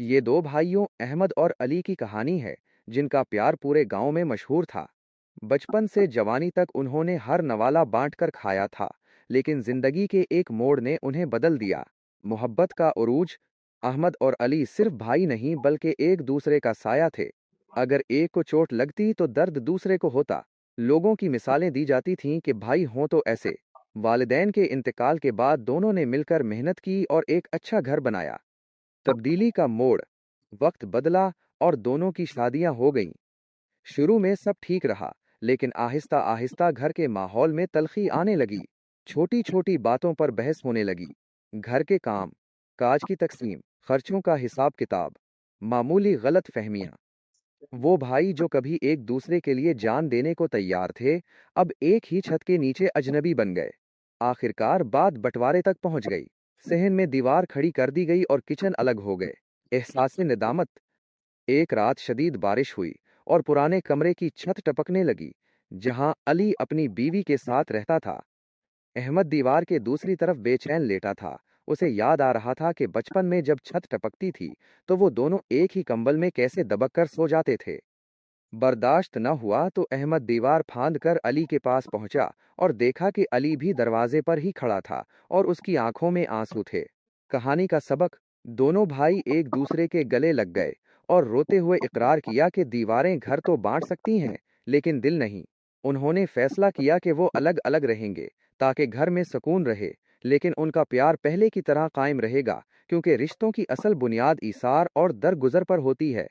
یہ دو بھائیوں احمد اور علی کی کہانی ہے جن کا پیار پورے گاؤں میں مشہور تھا۔ بچپن سے جوانی تک انہوں نے ہر نوالا بانٹ کر کھایا تھا، لیکن زندگی کے ایک موڑ نے انہیں بدل دیا۔ محبت کا عروج۔ احمد اور علی صرف بھائی نہیں بلکہ ایک دوسرے کا سایہ تھے۔ اگر ایک کو چوٹ لگتی تو درد دوسرے کو ہوتا۔ لوگوں کی مثالیں دی جاتی تھیں کہ بھائی ہوں تو ایسے۔ والدین کے انتقال کے بعد دونوں نے مل کر محنت کی اور ایک اچھا گھر بنایا۔ تبدیلی کا موڑ۔ وقت بدلا اور دونوں کی شادیاں ہو گئیں۔ شروع میں سب ٹھیک رہا، لیکن آہستہ آہستہ گھر کے ماحول میں تلخی آنے لگی۔ چھوٹی چھوٹی باتوں پر بحث ہونے لگی۔ گھر کے کام کاج کی تقسیم، خرچوں کا حساب کتاب، معمولی غلط فہمیاں۔ وہ بھائی جو کبھی ایک دوسرے کے لیے جان دینے کو تیار تھے، اب ایک ہی چھت کے نیچے اجنبی بن گئے۔ آخرکار بات بٹوارے تک پہنچ گئی۔ صحن میں دیوار کھڑی کر دی گئی اور کچن الگ ہو گئے۔ احساس ندامت۔ ایک رات شدید بارش ہوئی اور پرانے کمرے کی چھت ٹپکنے لگی جہاں علی اپنی بیوی کے ساتھ رہتا تھا۔ احمد دیوار کے دوسری طرف بے چین لیٹا تھا۔ اسے یاد آ رہا تھا کہ بچپن میں جب چھت ٹپکتی تھی تو وہ دونوں ایک ہی کمبل میں کیسے دبک کر سو جاتے تھے۔ برداشت نہ ہوا تو احمد دیوار پھاند کر علی کے پاس پہنچا اور دیکھا کہ علی بھی دروازے پر ہی کھڑا تھا اور اس کی آنکھوں میں آنسو تھے۔ کہانی کا سبق۔ دونوں بھائی ایک دوسرے کے گلے لگ گئے اور روتے ہوئے اقرار کیا کہ دیواریں گھر تو بانٹ سکتی ہیں لیکن دل نہیں۔ انہوں نے فیصلہ کیا کہ وہ الگ الگ رہیں گے تاکہ گھر میں سکون رہے، لیکن ان کا پیار پہلے کی طرح قائم رہے گا کیونکہ رشتوں کی اصل بنیاد ایثار اور درگزر پر ہوتی ہے۔